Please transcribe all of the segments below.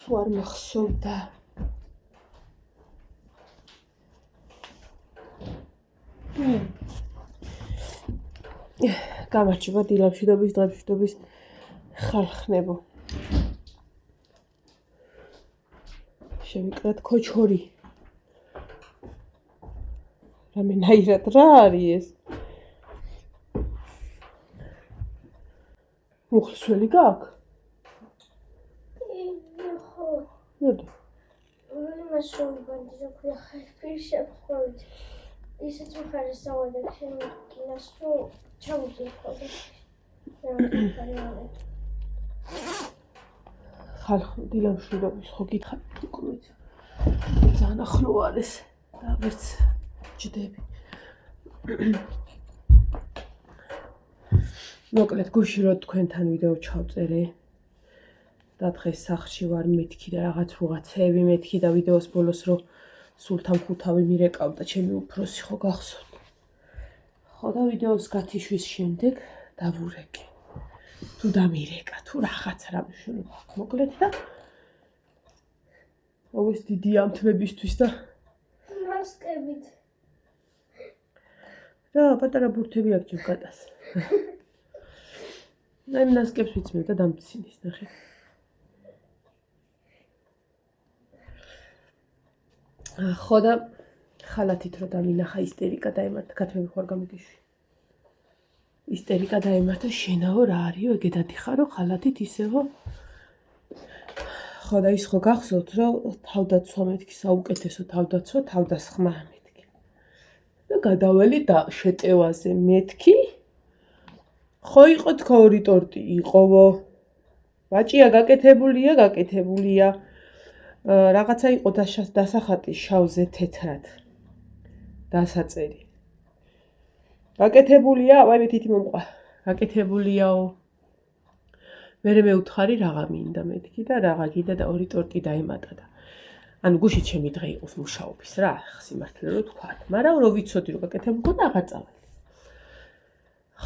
თუ არ მახსოვდა. გამარჯობა დილამშვიდობის, დღემშვიდობის ხალხნებო. შევიკრათ ქოჩორი. რამენაირად რა არის ეს? მუხლისველი გაქვს? ხო. ნოდე. იმას რომ ბანდი რა ხარ შეფხვით. ისიც მხარე საوادებ შემიგინას რომ ჩამოდიხოდი. ხალხ დილამშვიდობის ხო გითხარ უკვე ძალიან ახლო არის და ვერც ჯდები. მოკლედ გუში რო თქვენთან ვიდეო ჩავწერე და დღეს სახლში ვარ მეთქი და რაღაცეები მეთქი და ვიდეოს ბოლოს რო სულთან ხუთავი მირეკავდა ჩემი უფროსი ხო გახსოვთ. ხო და ვიდეოს გათიშვის შემდეგ დავურეკე. თუ დამირეკა, თუ რაღაც რამე შეიძლება. მოკლედ და ოვეს დიდი ამთმებისთვის და მასკებით. და პატარა ბურთები აქვს ჯგატას. აი მასკებს ვიცმევ და დამცინის ნახე. ხო და ხალათით რო დამინახა ისტერიკა დაემართა, კათმები ხوار გამიგიშვი. ისტერიკა დაემართა შენაო რა არისო, ეგე დადიხარო ხალათით ისევო. ხო და ის ხო გახსოვთ რომ თავდაცვა მეთქი საუკეთესო თავდაცვა თავდასხმა მეთქი. და გადაველი და შეტევაზე მეთქი. ხო იყო თქო ორი ტორტი იყოვო. ბაჭია გაკეთებულია. რაღაცა იყო დასახატი შავზე თეთრად. დასაწერი. გაკეთებულია, აი მე თითი მომყვა. გაკეთებულიაო. მერე მეუთხარი რაღა მინდა მეთქი და რაღა გიდა და ორი ტორტი დაემატა და ანუ გუში ჩემი დღე იყოს მუშაობის რა, სიმართლე რო თქვათ. მაგრამ რო ვიცოდი რომ გაკეთებული და აღარ წავალ.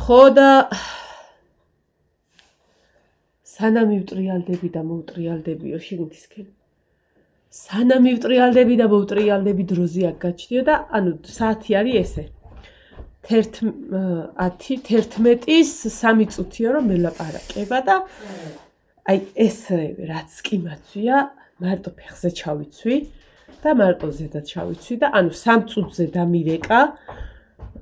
ხო და სანამ მივტრიალდები და მოვტრიალდებიო შიგნითისკენ. სანამ მივტრიალდები და მოვტრიალდები დროზე აქ გაჩნიო და ანუ საათი არის ესე. 11-ის 3 წუთია რომ მელაპარაკება და აი ეს რაც კი მაწვია მარტო ფეხზე ჩავიცვი და მარტო ზედაც ჩავიცვი და ანუ 3 წუთზე დამირეკა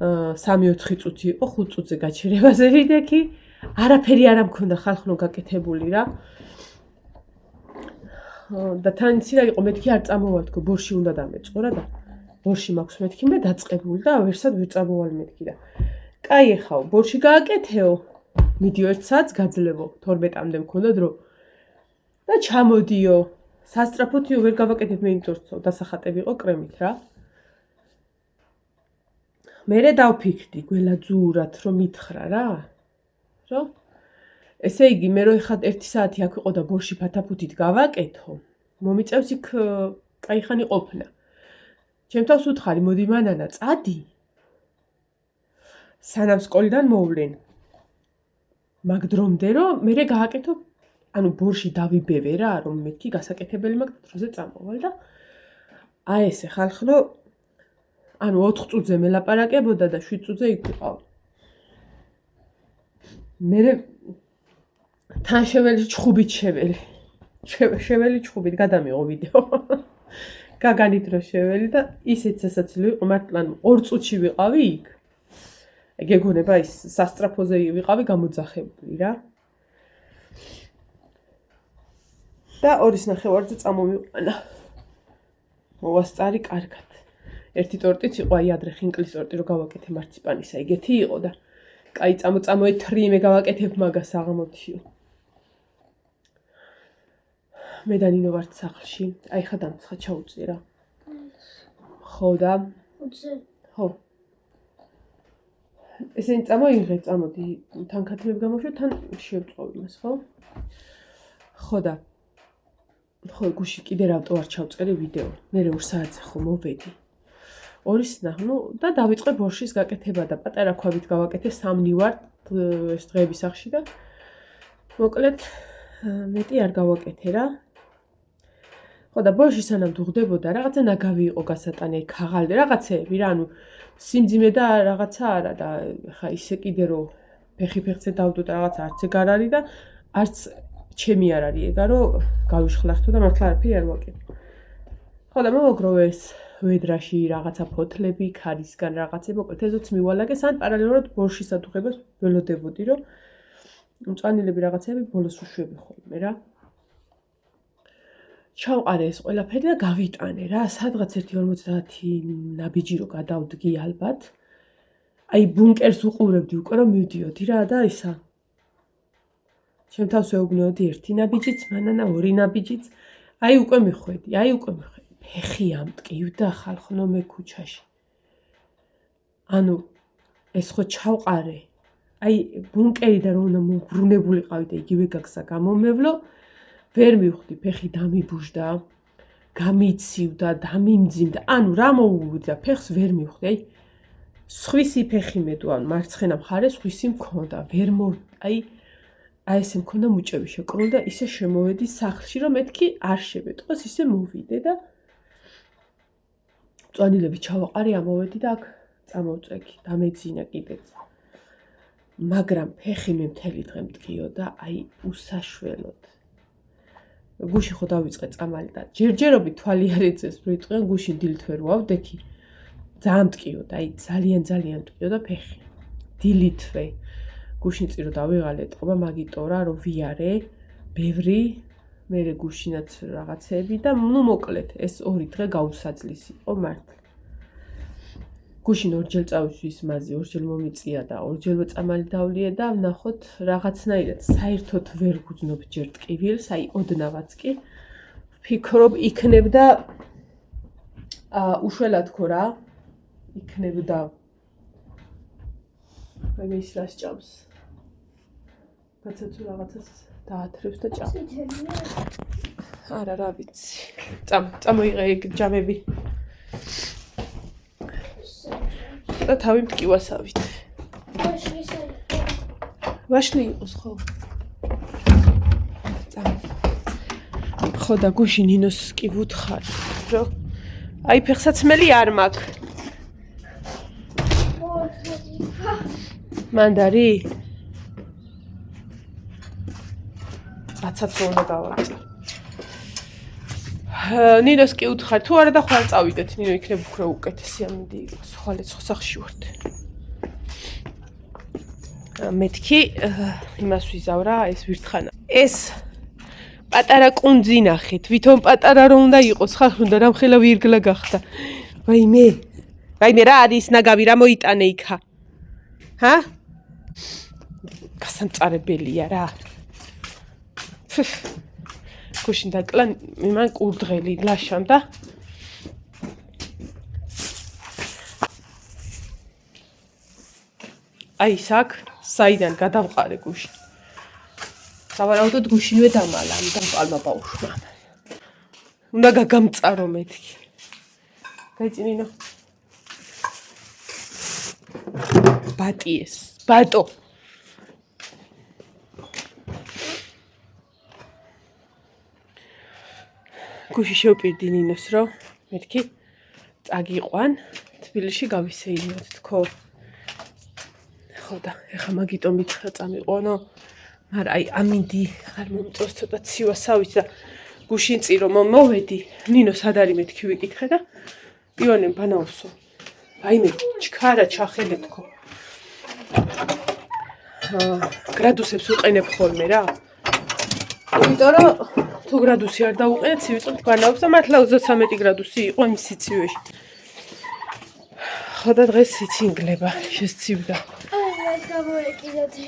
3-4 წუთი იყო 5 წუთზე გაჩერებაზე ვიდექი არაფერი არ მქონდა ხალხნო გაკეთებული რა და თან იცი რა იყო მეთქი არ წამოვალ თქო ბორში უნდა დამეწყო და ბორში მაქვს მეთქი მე დაწყებული და ვერსად ვერ წამოვალ მეთქი და კაი ეხაო ბორში გააკეთეო მიდიო 1 საათს გაძლევო 12-მდე მქონდა დრო და ჩამოდიო სასტრაფოთიო ვერ გავაკეთებ მე იმტორცო დასახატები იყო კრემით რა მერე დავფიქრდი გველა ძურად რომ მითხრა რა რა ესე იგი მე რო ეხა 1 საათი აქ ვიყო და ბორში ფათაფუთით გავაკეთო მომიწევს იქ კაი ხანი ყოფნა ჩემთავს უთხარი მოდი მანანა წადი სანამ სკოლიდან მოვლენ მაგ დრომდე რომ მერე გააკეთო ანუ ბორში დავიბევე რა რომ მეთქი გასაკეთებელი მაგ დროზე წამოვალ და აი ესე ხალხო ანუ 4 წუთზე მელაპარაკებოდა და 7 წუთზე იქ ვიყავ მერე თან შეველი ჩხუბით შეველი ჩხუბით გადამიღო ვიდეო გაგანით რო შეველი და ისეთ სასაცილო იყო მართლა 2 წუთში ვიყავი იქ გეგონება ის სასტრაფოზე ვიყავი გამოძახებული რა და 2:30-ზე წამომიყვანა მოვასწარი კარგად ერთი ტორტიც იყო აი ადრე ხინკლის ტორტი რო გავაკეთე მარციპანისა ეგეთი იყო და კაი წამოეთრიიმე გავაკეთებ მაგას აღმოთიო მე და ნინო ვართ სახლში აი ხა დამცხა ჩაუწი რა ხო და ხო ესენი წამოიღე წამოდი თან ქათმები გამოშვე თან შევწოვ იმას ხო ხო და ხო გუში კიდე რატო არ ჩავწერე ვიდეო მე 2 საათზე ხო მოვედი 2:30 ნუ და დავიწყე ბორშის გაკეთება და პატარა ქვაბით გავაკეთე 3 ვარ ეს დღეები სახში და მოკლედ მეტი არ გავაკეთე რა ხო და ბოლოში სანამ დუღდებოდა რაღაცა ნაგავი იყო გასატანი, ქაღალდი რაღაცეები რა, ანუ სიმძიმე და რაღაცა არა და ხა ისე კიდე რომ ფეხი-ფეხზე დავდო და რაღაცა არც ეგარ არის და არც ჩემი არ არის ეგა რომ გავიშხლახთო და მართლა არაფერი არ ვაკეთე. ხო და მოვაგროვე ეს ვედრაში რაღაცა ფოთლები, ქარისგან რაღაცე, მოკლედ ეზოც მივალაგე, სან პარალელურად ბოლში სადუღებას ველოდებოდი რომ მწვანილები რაღაცები ბოლოს უშვები ხოლმე რა. ჩავყარე ეს ყველაფერი და გავიტანე რა, სადღაც 1:50 ნაბიჯი რო გადავდგი ალბათ. აი ბუნკერს უყურებდი უკვე რომ მივდიოდი რა და ისა. ჩემ თავს ეუბნეოდი ერთი ნაბიჯიც, მანანა ორი ნაბიჯიც. აი უკვე მიხვედი. ფეხი ამტკივდა ხალხნომე ქუჩაში. ანუ ეს ხო ჩავყარე. აი ბუნკერი და რომ უნდა მოგრუნებულიყავი და იგივე გაგსა გამომევლო, ვერ მივხვდი, ფეხი დამიბუჟდა, გამიცივდა, დამიმძიმდა. ანუ რა მოუვიდა, ფეხს ვერ მივხვდი. აი სხვისი ფეხი მედო, ანუ მარცხენა მხარეს სხვისი მქონდა, ვერ აი ესე მქონდა მუჭები შეკრული და ისე შემოვედი სახლში, რომ მეთქი არ შევეტყოს, ისე მოვიდე და მწვანილები ჩავაყარე, ამოვედი და აქ წამოვწვეგი, დამეძინა კიდეც. მაგრამ ფეხი მე მთელი დღე მდგიოდა, აი უსაშველოდ. გუში ხო დავიწყე წამალი და ჯერჯერობით თვალი არ ეწეს, რო იტყვიან გუში დილით ვერ ვავდექი. ძალიან მткиოდა, აი ძალიან მткиოდა ფეხი. დილითვე გუშინწი რო დავიღალე ეთყობა მაგიტორა რო ვიარე, ბევრი, მერე გუშინაც რაღაცები და ნუ მოკლედ ეს ორი დღე გაუსაძლის იყო მართლა. გუშინ ორჯერ წავიშვი მაზი, ორჯერ მომიწია და ორჯერვე წამალი დავლიე და ვნახოთ რაღაცნაირად საერთოდ ვერ გუძნობ ჯერ ტკივილს, აი ოდნავაც კი. ვფიქრობ იქნებდა უშველად ხო რა. იქნებდა მე ის რას ჭამს. ბაცაცუ რაღაცას დაათრევს და ჭამს. არა რა ვიცი. წამოიღე ეგ ჯამები. და თავი მტკივასავით. ვაშლი იყოს ხო? ხო და გუში ნინოს კი ვუთხარ, რომ აი ფეხსაცმელი არ მაქვს. მანდარი? ბაცაცო უნდა გავაკეთო. ნინოს კი უთხარ, თუ არა და ხვალ წავიდეთ, ნინო იქნებ უფრო უკეთესი, ამინდი ხვალეც ხოსახში ვართ. მეთქი იმას ვიზავრა, ეს ვირთხანა. ეს პატარა კუნძი ნახეთ, ვითომ პატარა რომ უნდა იყოს, ხალხი უნდა რამხელა ვირგლა გახდა. ვაიმე რა არის ნაგავი, რა მოიტანე იქა? ჰა? გასამწარებელია რა. გუშინ დაკლა მან კურდღელი ლაშამ და აი საკ საიდან გადავყარე გუშინ. სავარაუდოდ გუშინვე დამალა, ამიტომ პალმა ბაუშმა. უნდა გაგამწარო მეთქი. გაიწინინო. ბატიეს, ბატო. გუში შევპირდი ნინოს რომ მეთქი წაგიყვან თბილისში გავისეიროთ თქო. ხო და ეხა მაგიტომ მითხრა წამიყვანო. მაგრამ აი ამინდი არ მომწონს ცოტა ცივასავით და გუშინწი რომ მოვედი ნინო სად არის მეთქი ვიკითხე და იონემ ბანაოსო. აიმე ჩქარა ჩახელე თქო. გრადუსებს უყენებ ხოლმე რა. იმიტომ რომ თუ გრადუსი არ დავუყენე, ცივი გვანაობს და მართლა 33 გრადუსი იყო იმ სიცივეში. ხო და დღეს იცინგლება, შესცივდა. აი, გამოეკიდოდი.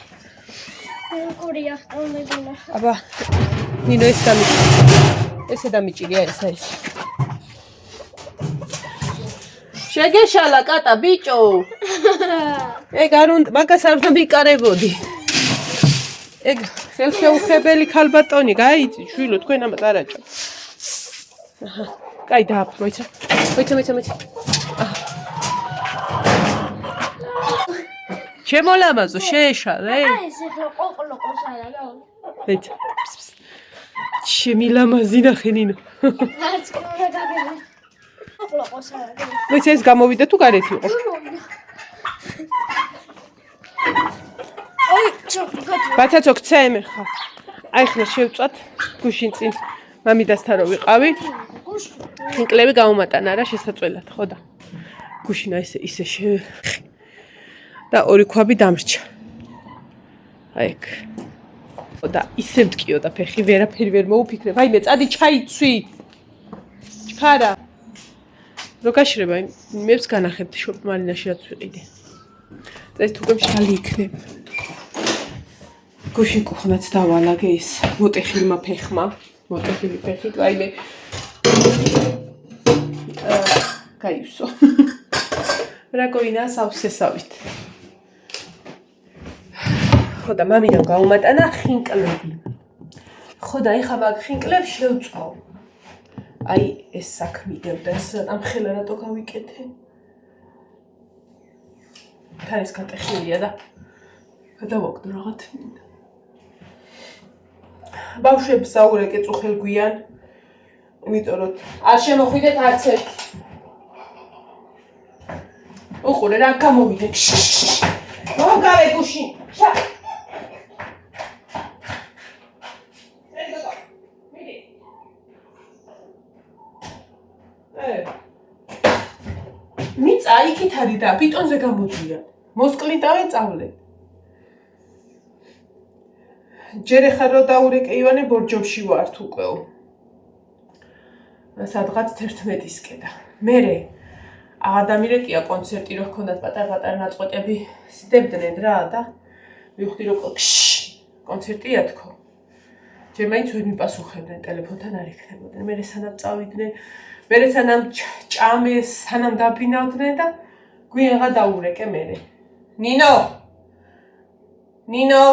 როგორი ახტოვნება. აბა, ნინო ეს დამიჭირე. ესე დამიჭირია ეს არის. შეგეშალა კატა ბიჭო. ეგ არ უნდა, მაგას არ უნდა მიკარებოდი. ეგ ხელშეუხებელი ქალბატონი, გაიწი, შვილო, თქვენ ამას არ აჭო. აჰა, კაი დააფრო, მოიცა. მოიცა. შემოლამაზო, შეეშალე? აი, ეს ახლა ყოყლოყოს არა, რა. მოიცა. შემილამაზი ნახე ნინო. არც კი უნდა გაგება. ოყლოყოს არა. ვიცი ეს გამოვიდა თუ გარეთ იყო? ოი, ჩოქ. ბათაცო ქცემე ხა. აი ხნა შევწვათ გუშინ წინ მამიდასთან რო ვიყავი. ხინკლები გამომატანა რა შესაწველად, ხო და. გუშინა ისე და ორი ქვაბი დამრჩა. აი ეგ. ხო და ისე მткиოდა ფეხი, ვერაფერი ვერ მოუფიქრებ. აი მე წადი ჩაიცვი. ჩქარა. რო გაშრება, მეც განახებდი შოპ-მარინაში რაც ვიყიდე. ეს თუ კემშალი იქნება. გუშინ კუხნაც დავალაგე ის მოტეხილმა ფეხმა. მოტეხილი ფეხით, აი მე გაივსო. რაკოინა სავსესავით. ხო და მამინამ გაუმატანა ხინკლები. ხო და ეხა მაგ ხინკლებს შევწავ. აი ეს საქმე დევდეს, ამ ხელა რატო გავიკეთე? თან ეს კატეხილია და გადავაგდო რაღაც. ბავშვებს საურეკე წუხელგვიან. იმიტომ რომ არ შემოხვიდეთ არც ერთ. უყურე რა გამოვიდე. მოგავე გუშინ. მიწა იქით არის და ბიტონზე გამოდიან. მოსკლიტავე წავლე. ჯერ ახლა რო დაურეკე ივანე ბორჯომში ვართ უკვე. სადღაც 11-ისკენ და მერე ადამიანია კონცერტი რო ჰქონდათ პატარ-პატარა ნაწყვეტები სდებდნენ რა და მივხვდი რომ კონცერტია თქო. ჯერ მაინც ვერ მიპასუხებდნენ ტელეფონთან არ იქნებოდნენ. მერე სანამ წავიდნენ, მერე სანამ ჭამეს, სანამ დაბინავდნენ და გვიანღა დაურეკე მერე. ნინო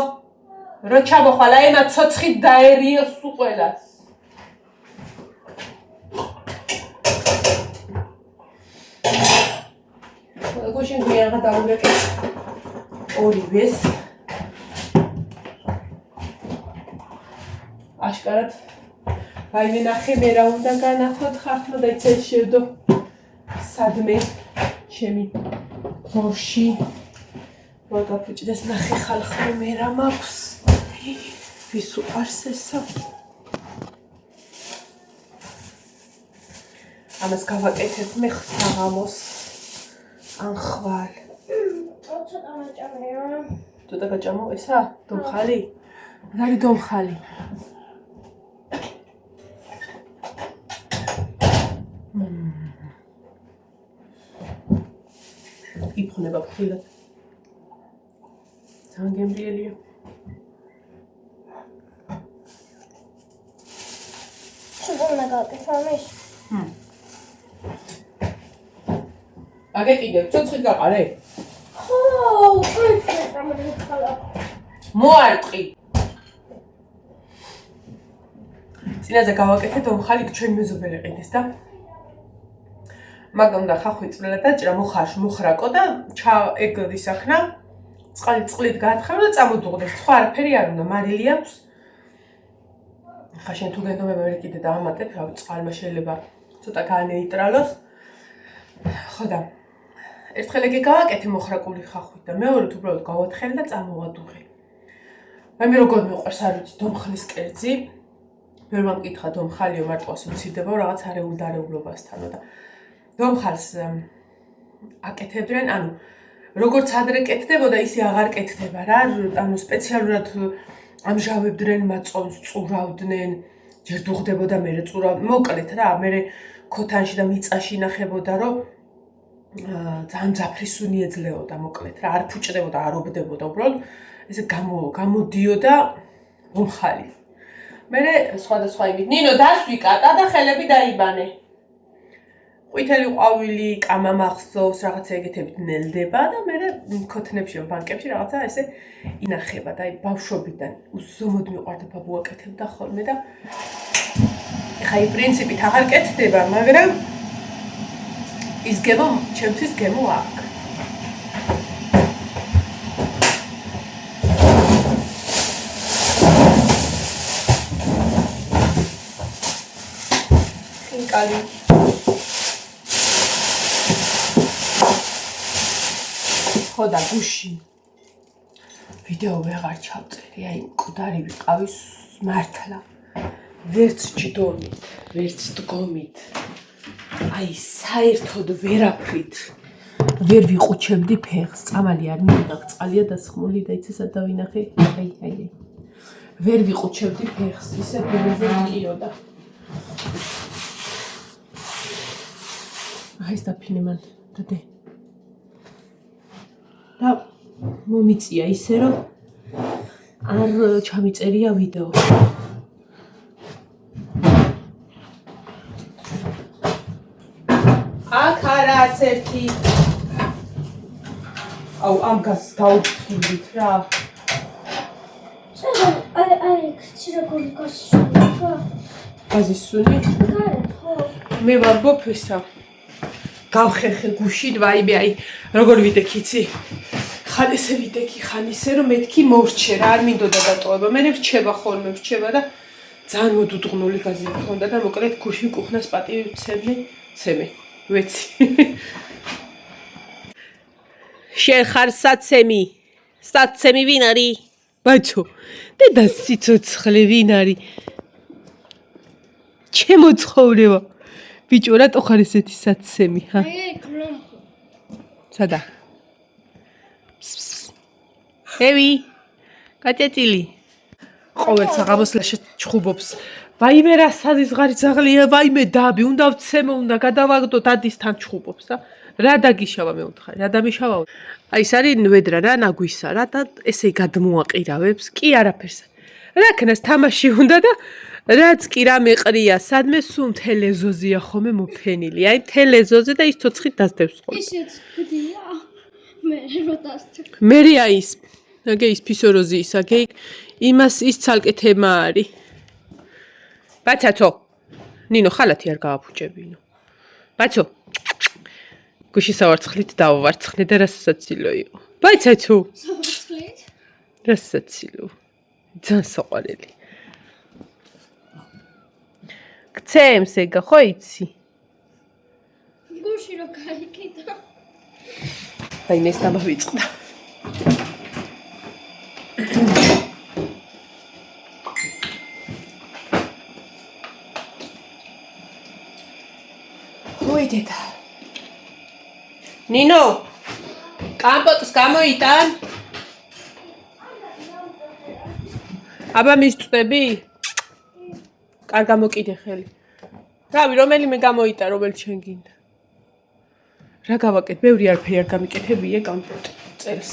რო ჩამოხვალ აი მა ცოცხი დაერიოს თუ ყველას. გუშინ გვიანღა დაურეკე ორივეს. აშკარად ვაიმე ნახე მე რა უნდა განახოთ ხართმა და იცი შევდო სადმე ჩემი ბორში ვაგაფუჭდეს ნახე ხალხი მე რა მაქვს ვის უყარს ესა ამას გავაკეთებ მე ხსაღამოს ან ხვალ ცოტა მაჭამეა ცოტა გაჭამო ესა დომხალი რარი დომხალი იფხნება ფხილად ძალიან გემრიელია შეგონა გაკეთამის აგეკიდე ცოცხლი გაყარე ხო უყურე გამოდიხალა მოარტყი წინაზე გავაკეთე დომხალი ჩვენ მეზობელი ყიდეს და მაგამ და ხახვი წვრილა დაჭრა მოხრაკო და ეგ ისაქნა წყლით გაათხარა და წამოდუღდეს სხვა არაფერი არ უნდა მარილი აქვს ხა შენ თუ გენდომება ვერ კიდე დაამატებ რავი წყალმა შეიძლება ცოტა გაანეიტრალოს ხო და ერთხელ ეგ გავაკეთე მოხრაკული ხახვით და მეორედ უბრალოდ გავათხელი და წამოვადუღე მე როგორ მიყვარს არ ვიცი დომხლის კერძი ვერ ვამკითხა დომხალიო მარტო ასოცირდება რაღაც არეულ-დარეულობასთანო და დომხალს აკეთებდნენ, ანუ როგორც ადრე კეთდებოდა, ისე აღარ კეთდება რა, ანუ სპეციალურად ამჟავებდნენ მაწონს, წურავდნენ, ჯერ დუღდებოდა, მერე წურავდნენ, მოკლედ რა, მერე ქოთანში და მიწაში ინახებოდა, რომ ძალიან ძაფრისუნი ეძლეოდა, მოკლედ რა, არ ფუჭდებოდა, არ ობდებოდა, უბრალოდ ესე გამოდიოდა დომხალი. მერე სხვადასხვა იმით, ნინო დასვი კატა და ხელები დაიბანე. ყვითელი ყვავილი, კამა მახსოვს, რაღაცა ეგეთებით ნელდება და მერე ქოთნებში, ბანკებში რაღაცა ესე ინახება და აი ბავშვობიდან უზომოდ მიყვარდა ბაბუ აკეთებდა ხოლმე და ეხა იმ პრინციპით აღარ კეთდება, მაგრამ ის გემო, ჩემთვის გემო აქვს. ხინკალი. ხო და გუში. ვიდეო ვეღარ ჩავწერი, აი მკვდარი ვიყავის მართლა. ვერც ჯდომით, ვერც დგომით. აი საერთოდ ვერაფრით ვერ ვიყუჩებდი ფეხს. წამალი არ მივიღებ, წყალია დასხმული და იცი სად დავინახე? აი. ვერ ვიყუჩებდი ფეხს, ისე ბოლოზე მიყიოდა. აი ეს დაფინე მან, დადე. და მომიწია ისე რომ არ ჩამიწერია ვიდეო. აქ არაც ერთი. აუ ამ გას დაუთხილით რა. აი, ჩირაგული გასული. გაზის სუნი? მე ვარ ბოფესა. გავხერხე გუშინ, ვაიმე, აი როგორ ვიდექი იცი? ხან ესე ვიდექი, ხან ისე რომ მეთქი მორჩე რა, არ მინდოდა დატოვება. მე რჩება ხოლმე და ძალიან მოდუდღნული გაზი მქონდა და მოკლედ გუშინ კუხნას პატივი ვცემი. ვეცი. შენ ხარ საცემი. საცემი ვინ არის? ბაჩო, დედა სიცოცხლე ვინ არის? ჩემო ცხოვრება. ბიჭო, რატო ხარ ესეთი საცემი, ჰა? სადა? ევი, კატეტილი. ყოველ საღამოსლაშე ჩხუბობს. ვაიმე რა სადის ღარი ძაღლია, ვაიმე დაბი, უნდა ვცემო, უნდა გადავაგდო, დადისთან ჩხუბობს და რა დაგიშავა მე ვთხარი, რა დამიშავაო. აი ეს არის ნვედრა რა ნაგვისა რა და ესე გადმოაყირავებს, კი არაფერს. რა ქნას თამაში უნდა და რაც კი რა მეყრია, სადმე სულ თელეზოზია ხომე მოფენილი. აი თელეზოზე და ის ცოცხით დასდევს ხოლმე. ისეც გდია. მე რო დასდევ. მე ის აგე ის ფისოროზი ის აგე იმას ის ცალკე თემა არის. ბაცაცო. ნინო ხალათი არ გააფუჭებინო. ბაცო. გუში სავარცხლით დავვარცხნე და რასაცილო იყო. ბაცაცო. სავარცხლით? რასაცილო. ძალიან საყვარელი. გცემს ეგა ხო იცი? გუში რო გაიქიდა. აი ეს დამავიწყდა. მოიდედა. ნინო, კამპოტს გამოიტან. აბა მისწვდები? კარგა მოკიდე ხელი. რავი, რომელიმე გამოიტან, რომელიც შენ გინდა. რა გავაკეთე? ბევრი არაფერი არ გამიკეთებია კამპოტი წელს.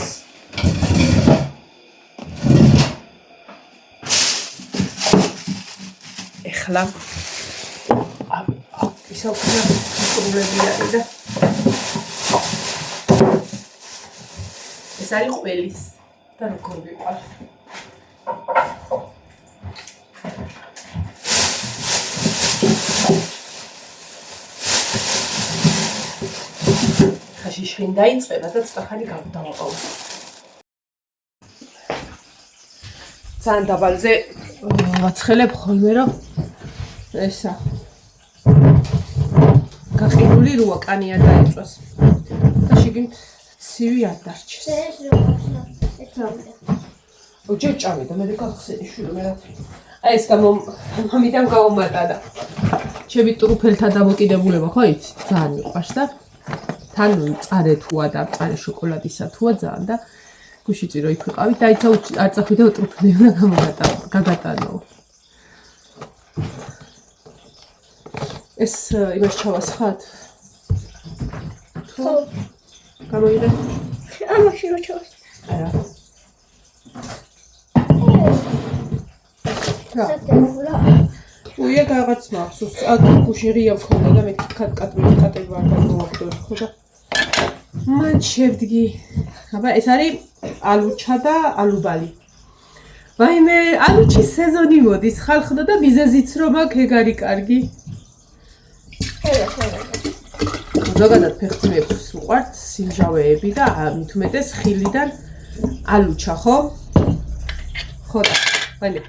ეხლა ისე უკვე პრობლემები არის და ეს არის ყველის და როგორ ვიყავ. ხაში შენ დაიწყება და ცოტახანი დავაყავ. ძალიან დაბალზე ვაცხელებ ხოლმე რომ ესა გაყიდული როა კანი არ დაიწვას და შიგნით ცივი არ დარჩეს. ეს როგორია? ეცავდა. ოჯერ ჭამე და მე გახსენი შვილო მე რა. აი ეს მამიდან გაუმატა და ჩემი ტრუფელთა დამოკიდებულება ხო იცი? ძალიან მიყვარს და თან მწარე თუა და მწარე შოკოლადისა თუა ძალიან და გუში წირო იქ ვიყავით და იცი არ წახვიდე ტრუფელი უნდა გაგატანო. ეს იმას ჩავასხათ? ხო. გამოიღე? ამაში რო ჩავს. არა. სათეულა. უია რაღაც მახსოვს. აქ გუში ღია მქონდა და მე კატება არ გამოვაგდო ხო და მან შევდგი. აბა ეს არის ალუჩა და ალუბალი. ვაიმე, ალუჩის სეზონი მოდის, ხალხნო და მიზეზიც რომ აქ ეგ არის კარგი. ზოგადად ფეხწმიებს უყვართ სიმჟავეები და მით უმეტეს ხილიდან ალუჩა, ხო? ხო და, ვაიმე.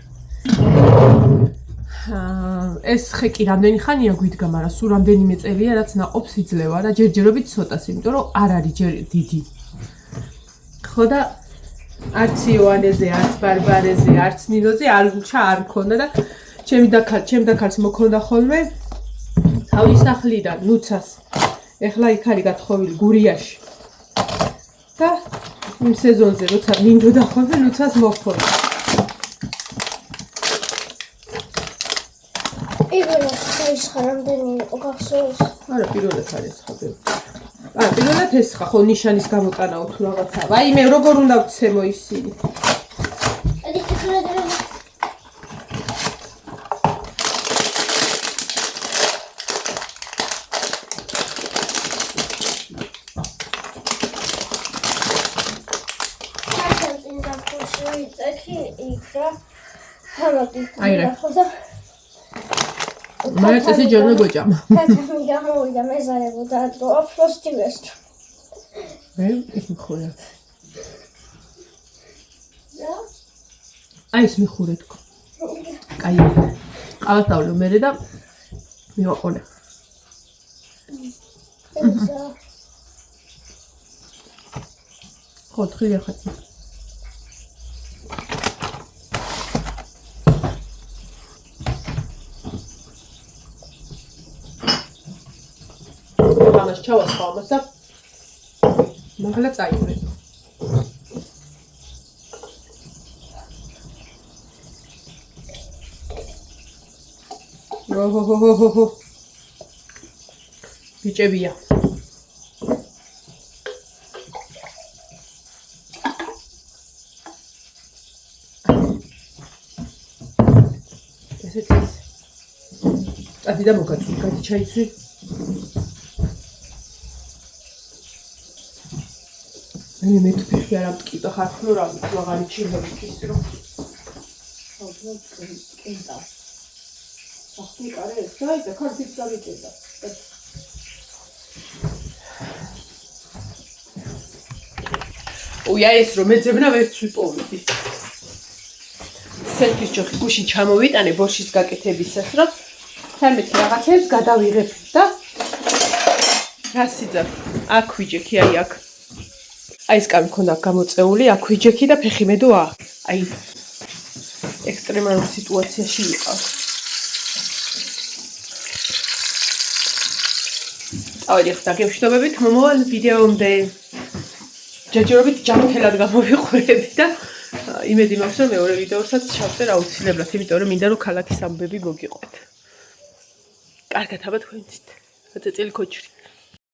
ეს ხეკი რამდენი ხანია გვიდგა, მაგრამ სულ რამდენიმე წელია, რაც ნაყოფს იძლევა და ჯერჯერობით ცოტას, იმიტომ რომ არ არის ჯერ დიდი. ხო და არც იოანეზე, არც ბარბარეზე, არც ნინოზე არ მქონდა და ჩემი დაქალს მოქონდა ხოლმე თავის სახლიდან ნუცას. ეხლა იქ არის გათხოვილი გურიაში. და იმ სეზონზე როცა მინდოდა ხოლმე ნუცას მოხონდა. პირველად ის ხარამდენი იყო გახსოვს? არა, პირველად არის ხაბე. პირველად ეს ხა ხო ნიშანის გამოტანაო თუ რაღაცა. აი მე როგორ უნდა ვცემო ისინი? Mai ți-a zis Giorno Gogeam. Mi-am uitat, mi-a zis, a fost timestru. Vei? Ești mihură. Da? Ai, ești mihură. Ai. Asta o lumere, da? Mi-o one. Hot, hile, hot. ამას ჩავასხავ ამას და მაგალა წაიღე. ოჰოჰოჰოჰო. ბიჭებია. ესეც ის. წადი და მოგაწვი, გადი ჩაიცვი. მე თვითონ არ ამტკიცო ხარ ხო რა ვიცი აღარი ჩიმები ის რომ საუბრობ კენტა სახტი კარე ეს და ქართიც გავიკედა უია ეს რომ მეძებნა ვერც ვიპოვდი სელფის ჯოხი გუშინ ჩამოვიტანე ბორშის გაკეთებისას რომ თემეთი რაღაცებს გადავიღებ და გასიძა აქ ვიჯექი აი აქ აი ეს კამი მქონდა გამოწეული, აქ ვიჯექი და ფეხი მედოა. აი ექსტრემალურ სიტუაციაში ვიყავ. წავედი ხა გემშვიდობებით მომავალ ვიდეომდე. ჯერჯერობით ჯანმრთელად გამოვიყურები და იმედი მაქვს რომ მეორე ვიდეოსაც ჩავწერ აუცილებლად, იმიტომ რომ მინდა რომ ქალაქის ამბები მოგიყვეთ. კარგად აბა თქვენցით. წელი ქოჩრი.